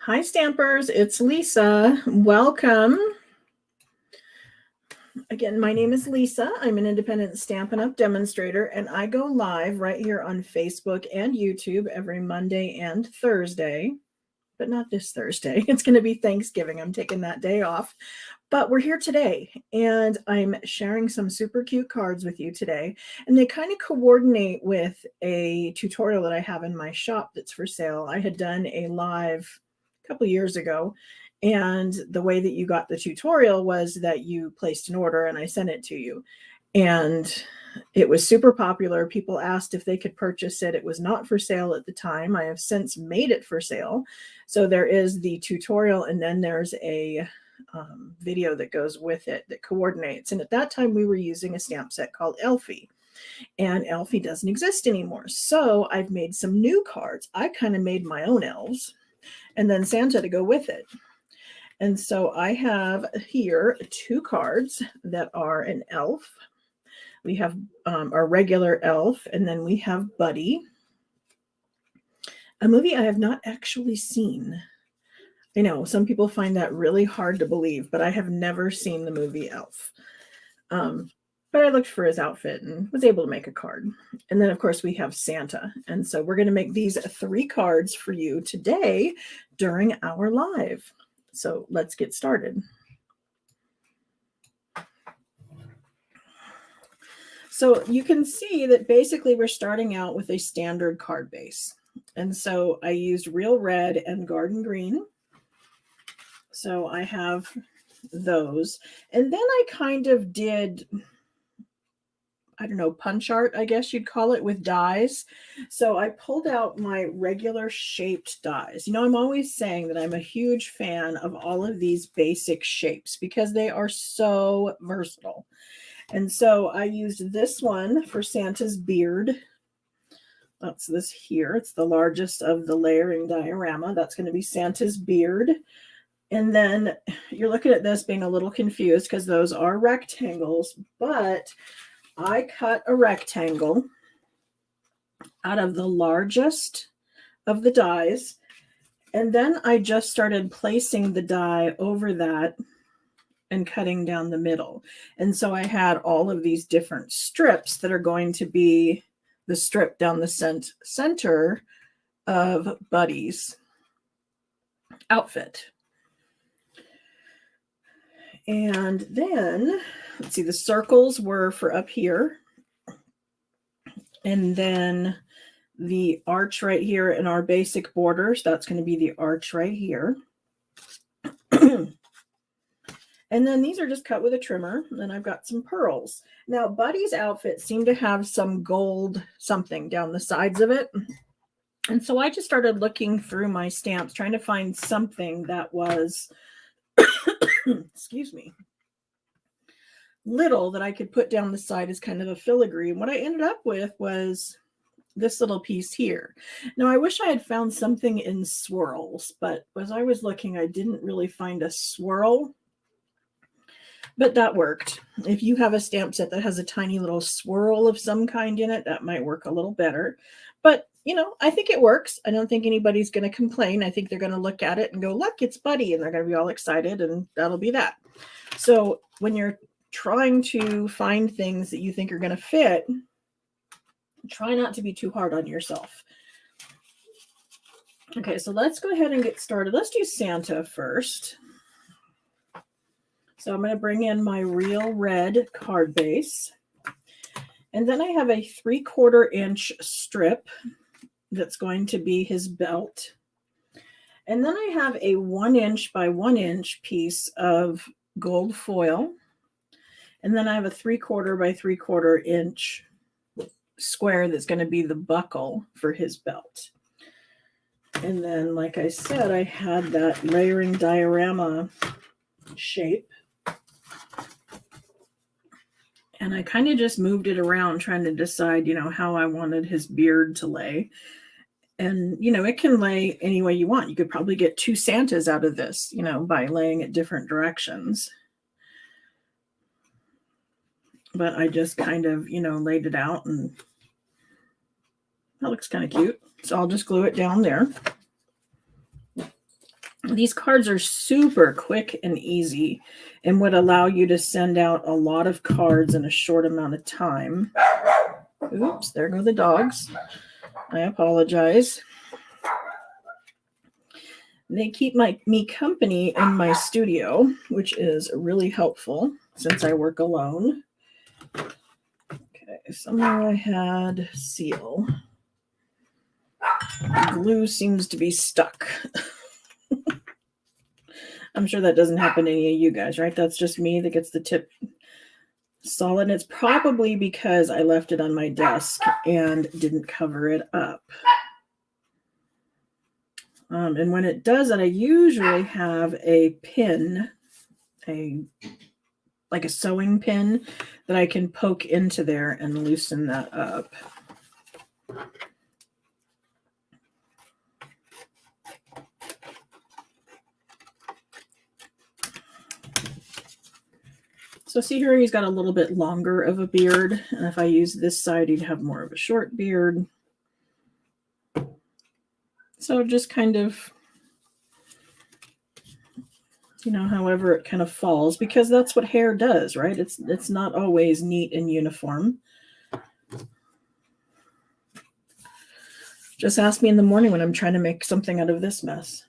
Hi, Stampers. It's Lisa. Welcome. Again, my name is Lisa. I'm an independent Stampin' Up! Demonstrator, and I go live right here on Facebook and YouTube every Monday and Thursday, but not this Thursday. It's going to be Thanksgiving. I'm taking that day off. But we're here today, and I'm sharing some super cute cards with you today. And they kind of coordinate with a tutorial that I have in my shop that's for sale. I had done a live a couple years ago, and the way that you got the tutorial was that you placed an order and I sent it to you. And it was super popular. People asked if they could purchase it. It was not for sale at the time. I have since made it for sale. So there is the tutorial, and then there's a video that goes with it that coordinates. And at that time, we were using a stamp set called Elfie. And Elfie doesn't exist anymore. So I've made some new cards. I kind of made my own elves and then Santa to go with it. And so I have here 2 cards that are an elf. We have our regular elf, and then we have Buddy, a movie I have not actually seen. I know some people find that really hard to believe, but I have never seen the movie Elf. But I looked for his outfit and was able to make a card. And then, of course, we have Santa. And so we're going to make these 3 cards for you today during our live. So let's get started. So you can see that basically we're starting out with a standard card base. And so I used Real Red and Garden Green. So I have those. And then I kind of did, I don't know, punch art, I guess you'd call it, with dies. So I pulled out my regular shaped dies. You know, I'm always saying that I'm a huge fan of all of these basic shapes because they are so versatile. And so I used this one for Santa's beard. That's this here. It's the largest of the layering diorama. That's going to be Santa's beard. And then you're looking at this being a little confused because those are rectangles, but I cut a rectangle out of the largest of the dies, and then I just started placing the die over that and cutting down the middle. And so I had all of these different strips that are going to be the strip down the center of Buddy's outfit. And then, let's see, the circles were for up here. And then the arch right here in our basic borders, that's going to be the arch right here. And then these are just cut with a trimmer. And then I've got some pearls. Now, Buddy's outfit seemed to have some gold something down the sides of it. And so I just started looking through my stamps, trying to find something that was excuse me, little that I could put down the side as kind of a filigree. And what I ended up with was this little piece here. Now, I wish I had found something in swirls, but as I was looking, I didn't really find a swirl, but that worked. If you have a stamp set that has a tiny little swirl of some kind in it, that might work a little better. But you know, I think it works. I don't think anybody's going to complain. I think they're going to look at it and go, look, it's Buddy. And they're going to be all excited, and that'll be that. So when you're trying to find things that you think are going to fit, try not to be too hard on yourself. Okay, so let's go ahead and get started. Let's do Santa first. So I'm going to bring in my Real Red card base. And then I have a 3/4 inch strip that's going to be his belt. And then I have a 1 inch by 1 inch piece of gold foil. And then I have a 3/4 by 3/4 inch square that's going to be the buckle for his belt. And then, like I said, I had that layering diorama shape. And I kind of just moved it around trying to decide, you know, how I wanted his beard to lay. And, you know, it can lay any way you want. You could probably get 2 Santas out of this, you know, by laying it different directions. But I just kind of, you know, laid it out, and that looks kind of cute. So I'll just glue it down there. These cards are super quick and easy and would allow you to send out a lot of cards in a short amount of time. Oops, there go the dogs. I apologize. They keep me company in my studio, which is really helpful since I work alone. Okay, somewhere I had seal. Glue seems to be stuck. I'm sure that doesn't happen to any of you guys, right? That's just me that gets the tip solid. It's probably because I left it on my desk and didn't cover it up. And when it does that, I usually have a pin, like a sewing pin that I can poke into there and loosen that up. So see here, he's got a little bit longer of a beard. And if I use this side, he'd have more of a short beard. So just kind of, you know, however it kind of falls, because that's what hair does, right? It's not always neat and uniform. Just ask me in the morning when I'm trying to make something out of this mess.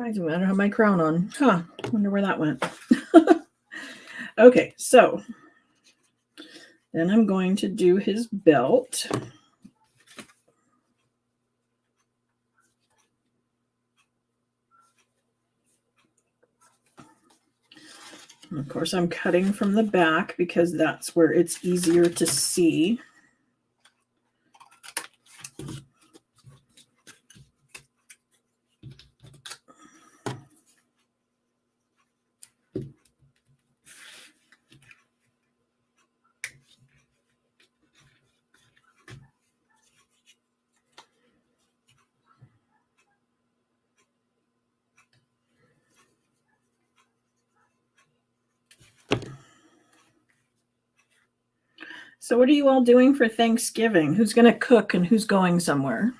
I don't have my crown on. Huh, wonder where that went. Okay, so then I'm going to do his belt. And of course, I'm cutting from the back because that's where it's easier to see. So what are you all doing for Thanksgiving? Who's going to cook and who's going somewhere?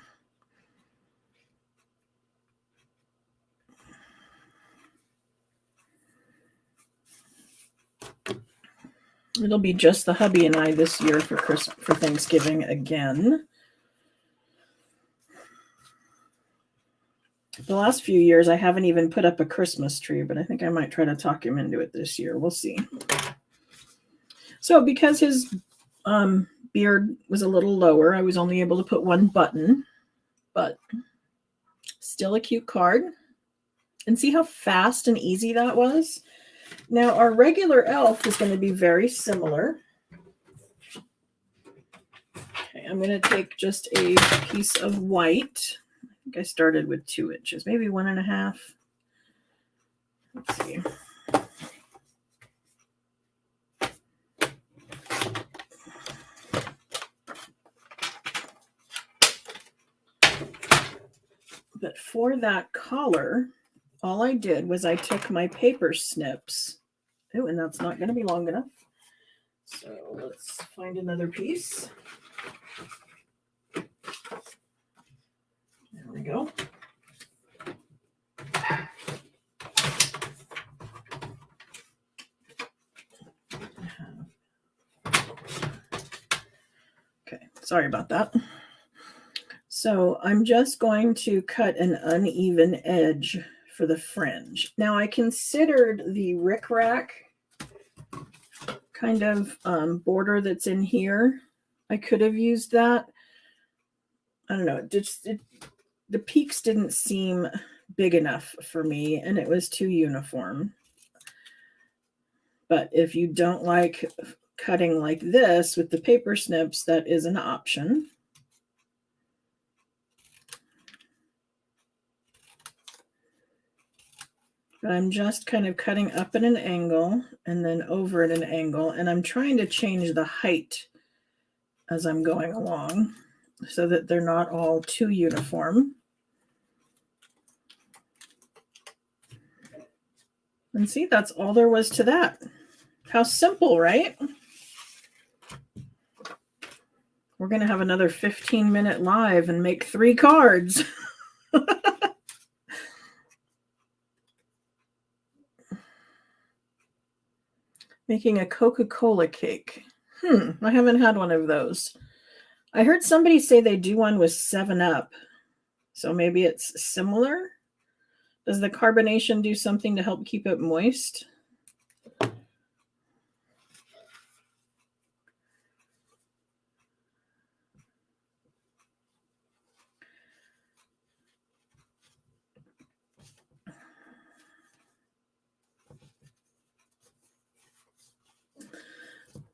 It'll be just the hubby and I this year for Thanksgiving again. The last few years, I haven't even put up a Christmas tree, but I think I might try to talk him into it this year. We'll see. So because his beard was a little lower, I was only able to put one button, but still a cute card. And see how fast and easy that was? Now, our regular elf is going to be very similar. Okay, I'm going to take just a piece of white. I think I started with 2 inches, maybe 1.5. Let's see. But for that collar, all I did was I took my paper snips. Oh, and that's not going to be long enough. So let's find another piece. There we go. Okay, sorry about that. So I'm just going to cut an uneven edge for the fringe. Now I considered the rickrack kind of border that's in here. I could have used that. I don't know. The peaks didn't seem big enough for me, and it was too uniform. But if you don't like cutting like this with the paper snips, that is an option. But I'm just kind of cutting up at an angle and then over at an angle, and I'm trying to change the height as I'm going along so that they're not all too uniform. And see, that's all there was to that. How simple, right? We're going to have another 15-minute live and make 3 cards. Making a Coca-Cola cake. I haven't had one of those. I heard somebody say they do one with 7 Up. So maybe it's similar. Does the carbonation do something to help keep it moist?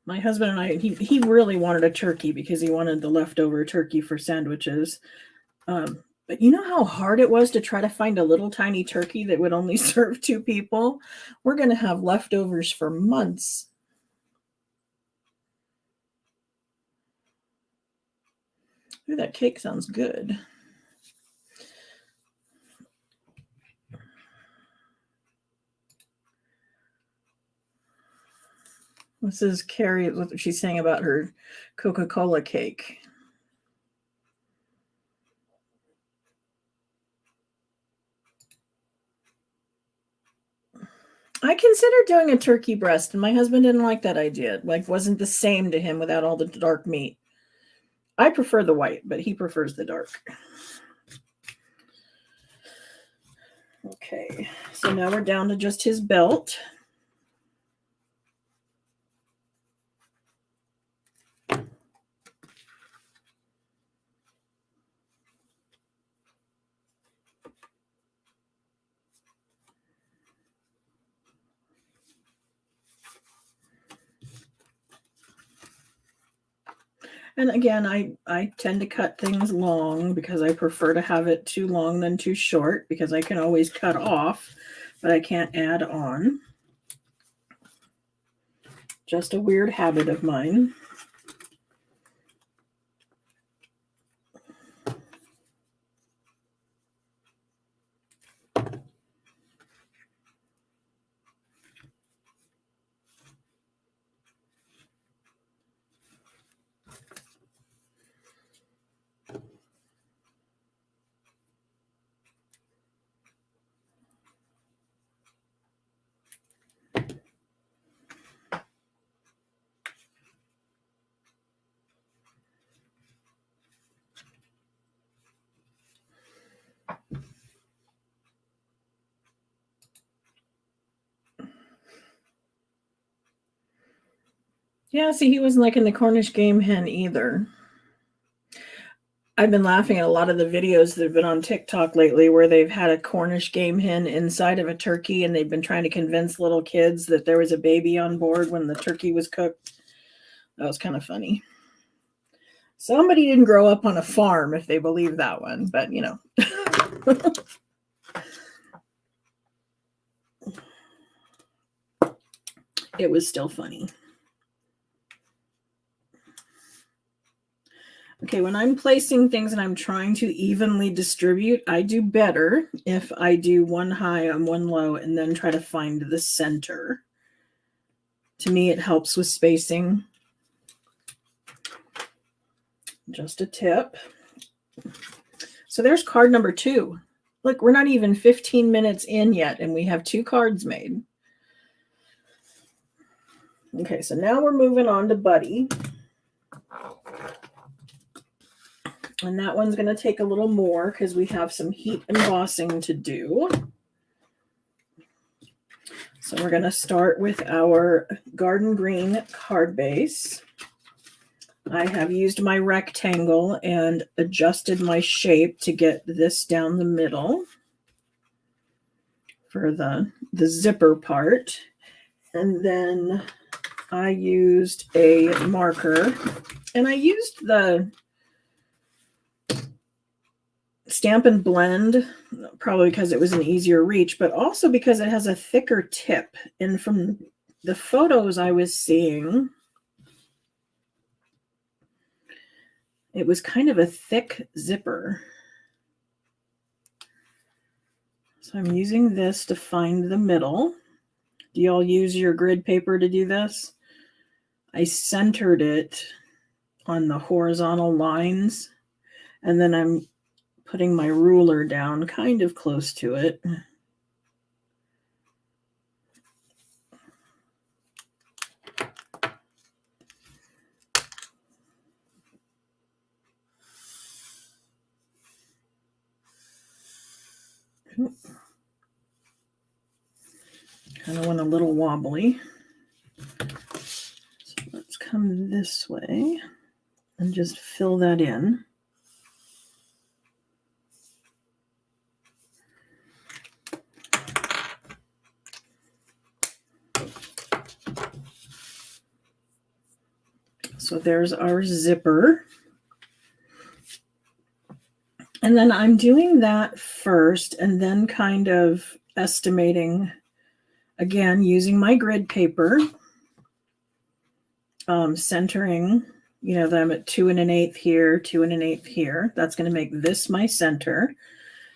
My husband and I, he really wanted a turkey because he wanted the leftover turkey for sandwiches. But you know how hard it was to try to find a little tiny turkey that would only serve 2 people? We're going to have leftovers for months. Ooh, that cake sounds good. This is Carrie, what she's saying about her Coca-Cola cake. I considered doing a turkey breast, and my husband didn't like that idea. Like, wasn't the same to him without all the dark meat. I prefer the white, but he prefers the dark. Okay, so now we're down to just his belt. And again, I tend to cut things long because I prefer to have it too long than too short, because I can always cut off, but I can't add on. Just a weird habit of mine. Yeah, see, he wasn't liking the Cornish game hen either. I've been laughing at a lot of the videos that have been on TikTok lately where they've had a Cornish game hen inside of a turkey, and they've been trying to convince little kids that there was a baby on board when the turkey was cooked. That was kind of funny. Somebody didn't grow up on a farm if they believe that one, but you know. It was still funny. Okay, when I'm placing things and I'm trying to evenly distribute, I do better if I do one high and one low and then try to find the center. To me, it helps with spacing. Just a tip. So there's card number 2. Look, we're not even 15 minutes in yet, and we have 2 cards made. Okay, so now we're moving on to Buddy. And that one's going to take a little more because we have some heat embossing to do. So we're going to start with our garden green card base. I have used my rectangle and adjusted my shape to get this down the middle for the zipper part. And then I used a marker, and I used the Stampin' Blend, probably because it was an easier reach, but also because it has a thicker tip. And from the photos I was seeing, it was kind of a thick zipper. So I'm using this to find the middle. Do y'all use your grid paper to do this? I centered it on the horizontal lines, and then I'm putting my ruler down kind of close to it. Kind of went a little wobbly. So let's come this way and just fill that in. So there's our zipper. And then I'm doing that first and then kind of estimating, again, using my grid paper, centering, that I'm at 2 1/8 here, 2 1/8 here. That's going to make this my center.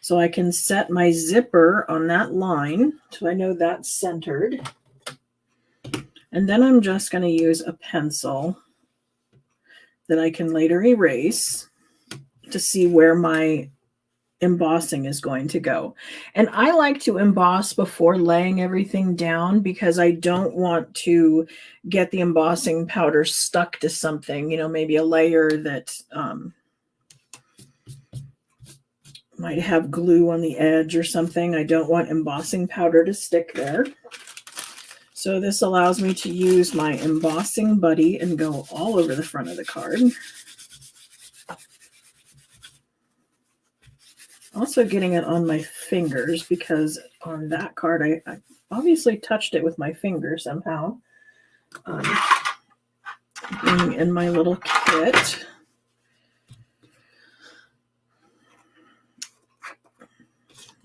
So I can set my zipper on that line so I know that's centered. And then I'm just going to use a pencil that I can later erase to see where my embossing is going to go. And I like to emboss before laying everything down because I don't want to get the embossing powder stuck to something, maybe a layer that might have glue on the edge or something. I don't want embossing powder to stick there. So this allows me to use my embossing buddy and go all over the front of the card. Also getting it on my fingers because on that card I obviously touched it with my finger somehow. Being in my little kit.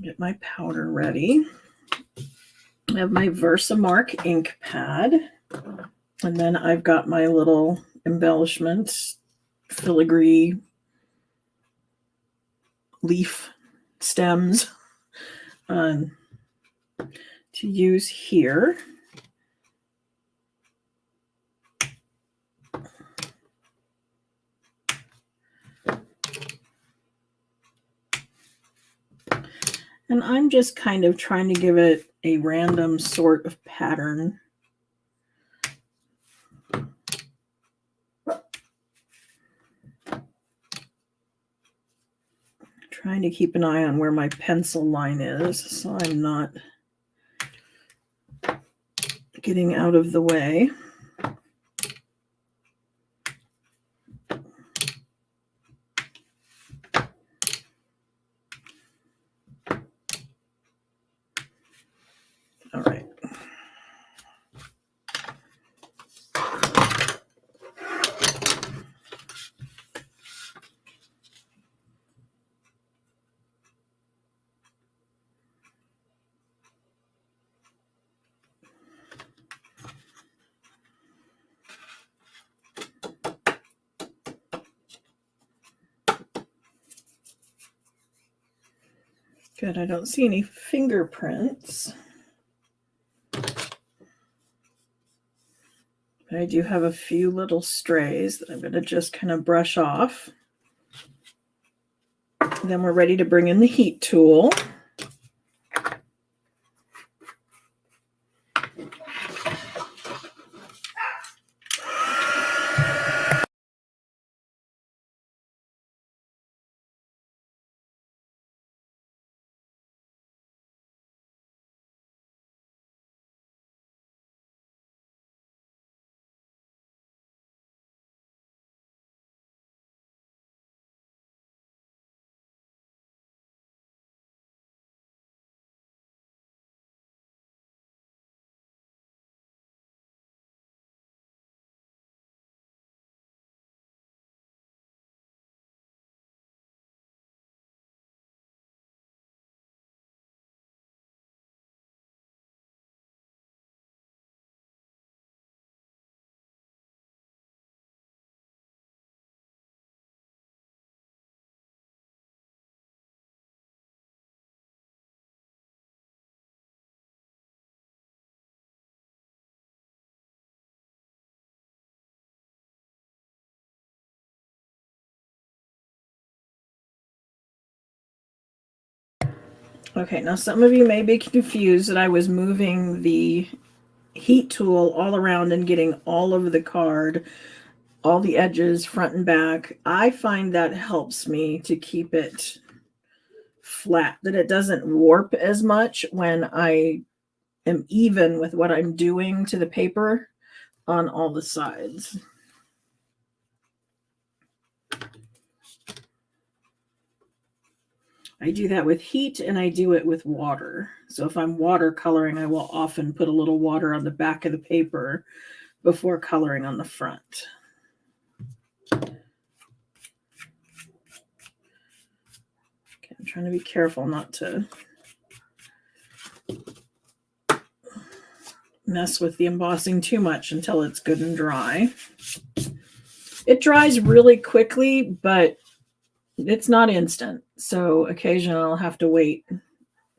Get my powder ready. I have my Versamark ink pad. And then I've got my little embellishments, filigree leaf stems to use here. And I'm just kind of trying to give it a random sort of pattern. Trying to keep an eye on where my pencil line is so I'm not getting out of the way. All right. Good, I don't see any fingerprints. But I do have a few little strays that I'm going to just kind of brush off. Then we're ready to bring in the heat tool. Okay, now some of you may be confused that I was moving the heat tool all around and getting all over the card, all the edges, front and back. I find that helps me to keep it flat, that it doesn't warp as much when I am even with what I'm doing to the paper on all the sides. I do that with heat and I do it with water. So if I'm watercoloring, I will often put a little water on the back of the paper before coloring on the front. Okay, I'm trying to be careful not to mess with the embossing too much until it's good and dry. It dries really quickly, but it's not instant. So occasionally I'll have to wait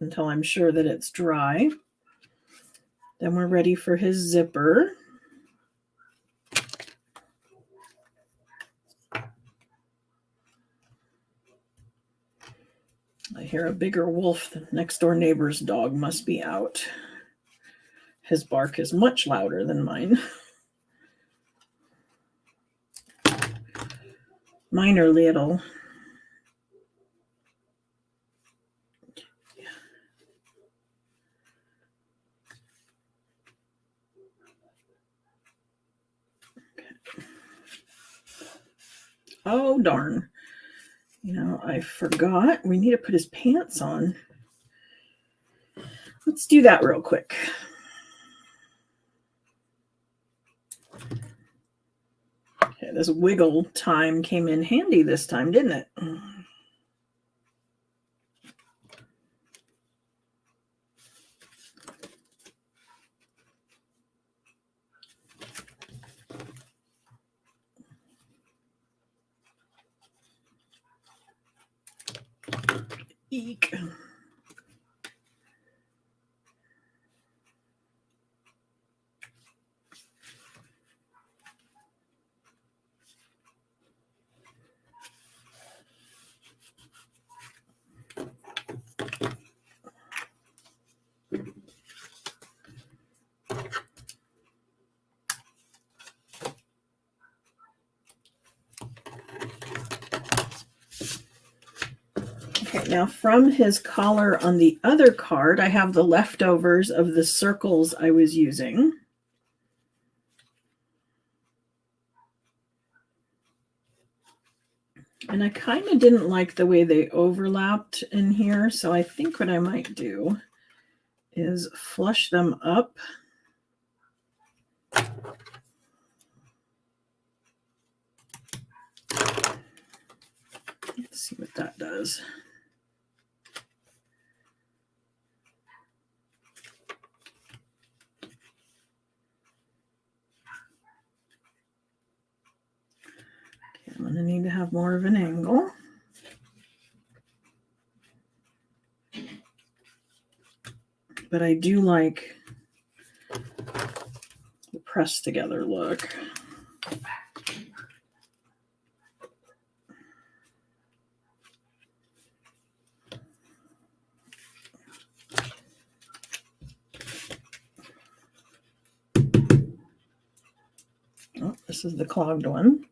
until I'm sure that it's dry. Then we're ready for his zipper. I hear a bigger wolf. The next door neighbor's dog must be out. His bark is much louder than mine. Mine are little. Oh, darn. You know, I forgot. We need to put his pants on. Let's do that real quick. Okay, this wiggle time came in handy this time, didn't it? Eek. Okay, now from his collar on the other card, I have the leftovers of the circles I was using. And I kind of didn't like the way they overlapped in here, so I think what I might do is flush them up. Let's see what that does. Okay, I'm going to need to have more of an angle. But I do like the pressed together look. Oh, this is the clogged one.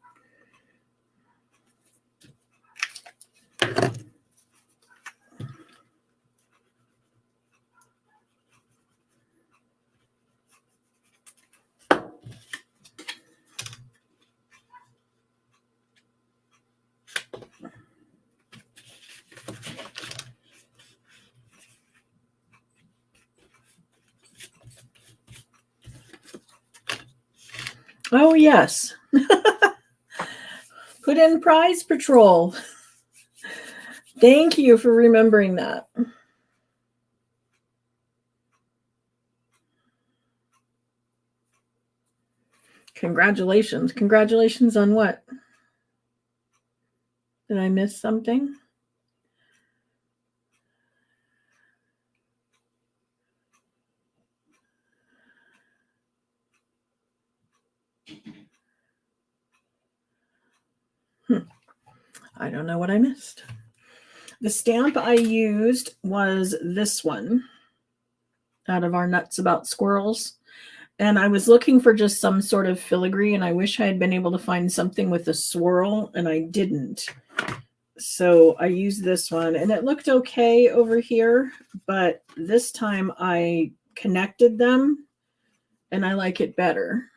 Oh, yes. Put in Prize Patrol. Thank you for remembering that. Congratulations. Congratulations on what? Did I miss something? I don't know what I missed. The stamp I used was this one out of our Nuts About Squirrels. And I was looking for just some sort of filigree, and I wish I had been able to find something with a swirl, and I didn't. So I used this one, and it looked okay over here, but this time I connected them, and I like it better.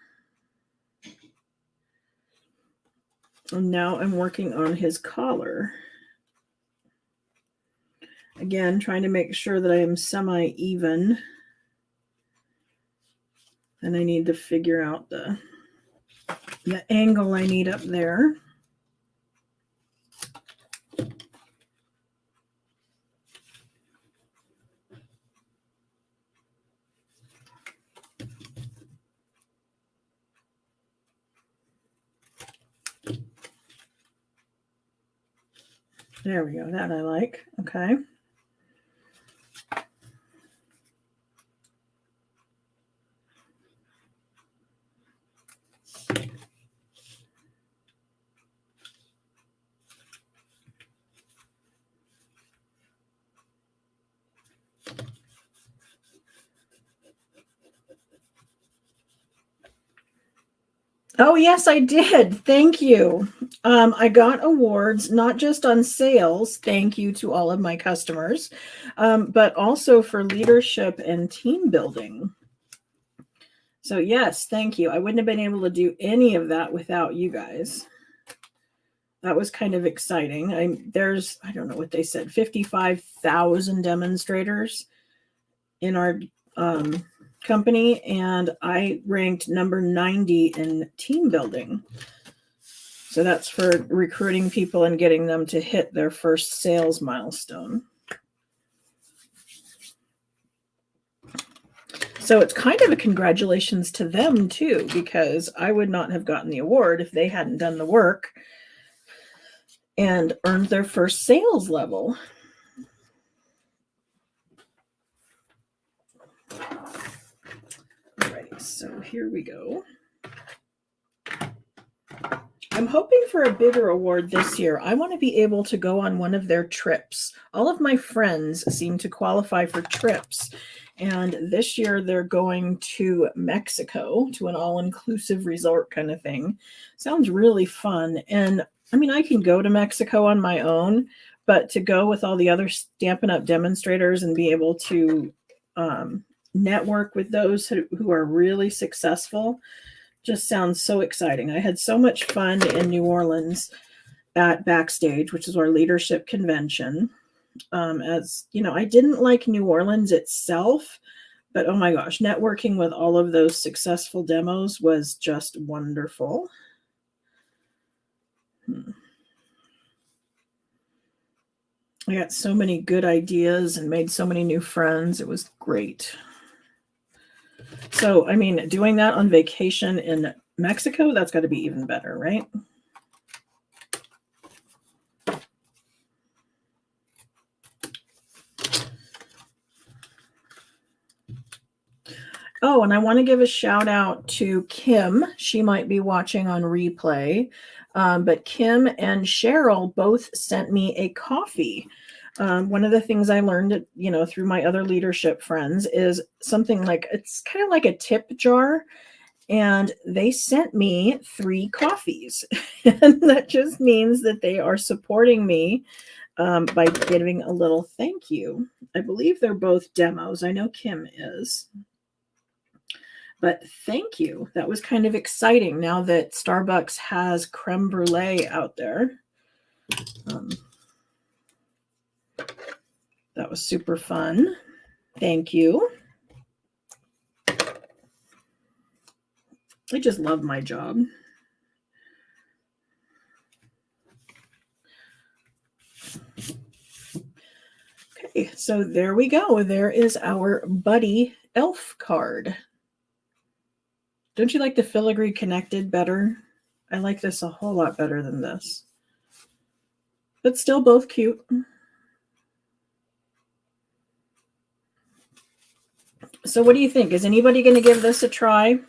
And now I'm working on his collar. Again, trying to make sure that I am semi-even. And I need to figure out the angle I need up there. There we go. That I like. Okay. Oh, yes, I did. Thank you. I got awards, not just on sales. Thank you to all of my customers, but also for leadership and team building. So yes, thank you. I wouldn't have been able to do any of that without you guys. That was kind of exciting. There's, I don't know what they said, 55,000 demonstrators in our company, and I ranked number 90 in team building. So that's for recruiting people and getting them to hit their first sales milestone. So it's kind of a congratulations to them too, because I would not have gotten the award if they hadn't done the work and earned their first sales level. So here we go. I'm hoping for a bigger award this year. I want to be able to go on one of their trips. All of my friends seem to qualify for trips. And this year they're going to Mexico, to an all-inclusive resort kind of thing. Sounds really fun. And I mean, I can go to Mexico on my own, but to go with all the other Stampin' Up! Demonstrators and be able to network with those who are really successful just sounds so exciting. I had so much fun in New Orleans at Backstage, which is our leadership convention. As you know, I didn't like New Orleans itself, but oh my gosh, networking with all of those successful demos was just wonderful. I got so many good ideas and made so many new friends. It was great. So, I mean, doing that on vacation in Mexico, that's got to be even better, right? Oh, and I want to give a shout out to Kim. She might be watching on replay. But Kim and Cheryl both sent me a coffee. One of the things I learned, through my other leadership friends is something like, it's kind of like a tip jar. And they sent me 3 coffees. And that just means that they are supporting me by giving a little thank you. I believe they're both demos. I know Kim is. But thank you. That was kind of exciting now that Starbucks has creme brulee out there. That was super fun. Thank you. I just love my job. Okay, so there we go. There is our Buddy Elf card. Don't you like the filigree connected better? I like this a whole lot better than this. But still both cute. So what do you think? Is anybody going to give this a try?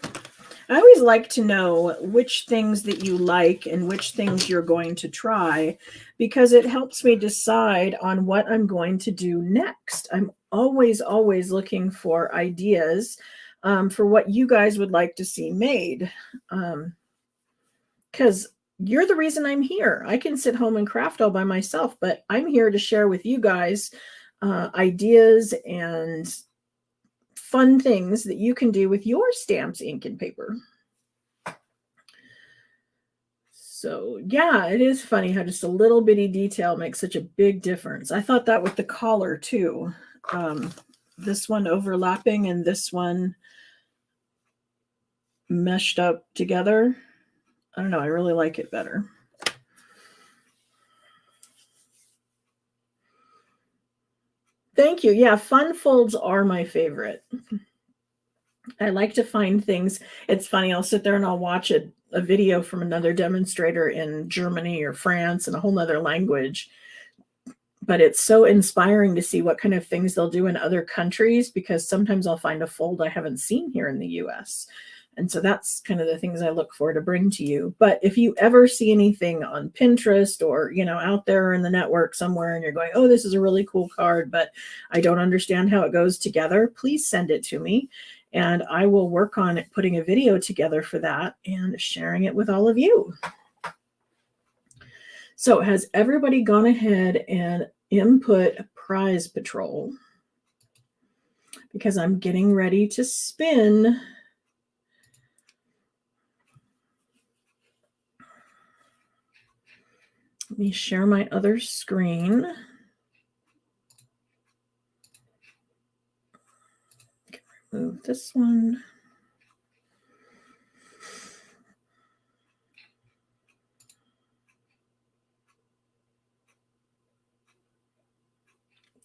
I always like to know which things that you like and which things you're going to try, because it helps me decide on what I'm going to do next. I'm always looking for ideas for what you guys would like to see made. Because you're the reason I'm here. I can sit home and craft all by myself, but I'm here to share with you guys ideas and fun things that you can do with your stamps, ink, and paper. So yeah, it is funny how just a little bitty detail makes such a big difference. I thought that with the collar too. This one overlapping and this one meshed up together. I don't know, I really like it better. Thank you. Yeah, fun folds are my favorite. I like to find things. It's funny, I'll sit there and I'll watch a video from another demonstrator in Germany or France in a whole nother language. But it's so inspiring to see what kind of things they'll do in other countries, because sometimes I'll find a fold I haven't seen here in the US. And so that's kind of the things I look for to bring to you. But if you ever see anything on Pinterest or, you know, out there in the network somewhere and you're going, oh, this is a really cool card, but I don't understand how it goes together, please send it to me. And I will work on it, putting a video together for that and sharing it with all of you. So has everybody gone ahead and input Prize Patrol? Because I'm getting ready to spin. Let me share my other screen. Move this one.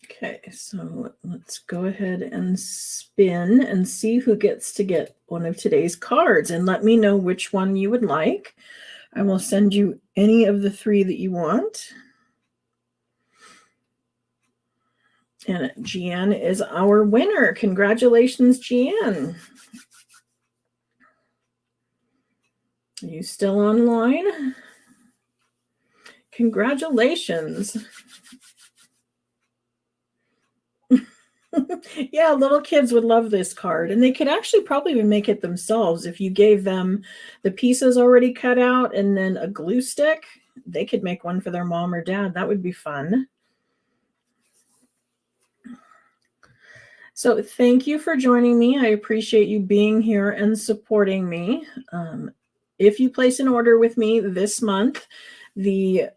Okay, so let's go ahead and spin and see who gets to get one of today's cards, and let me know which one you would like. I will send you any of the 3 that you want. And Jeanne is our winner. Congratulations, Jeanne. Are you still online? Congratulations. Yeah, little kids would love this card, and they could actually probably even make it themselves if you gave them the pieces already cut out and then a glue stick. They could make one for their mom or dad. That would be fun. So thank you for joining me. I appreciate you being here and supporting me. If you place an order with me this month, the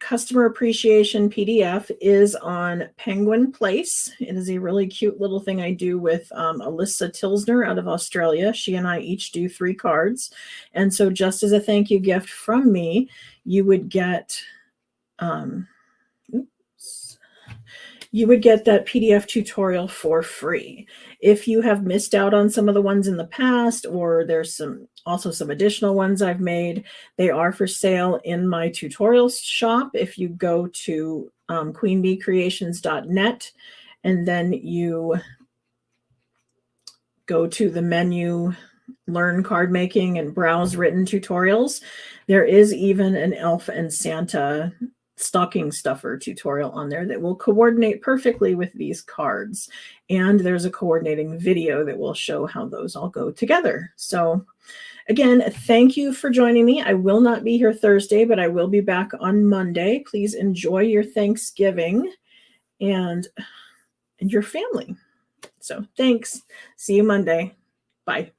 Customer Appreciation PDF is on Penguin Place. It is a really cute little thing I do with Alyssa Tilsner out of Australia. She and I each do 3 cards. And so just as a thank you gift from me, you would get that PDF tutorial for free. If you have missed out on some of the ones in the past, or there's also some additional ones I've made, they are for sale in my tutorial shop. If you go to queenbeecreations.net and then you go to the menu, learn card making and browse written tutorials, there is even an Elf and Santa stocking stuffer tutorial on there that will coordinate perfectly with these cards. And there's a coordinating video that will show how those all go together. So again, thank you for joining me. I will not be here Thursday, but I will be back on Monday. Please enjoy your Thanksgiving and your family. So thanks. See you Monday. Bye.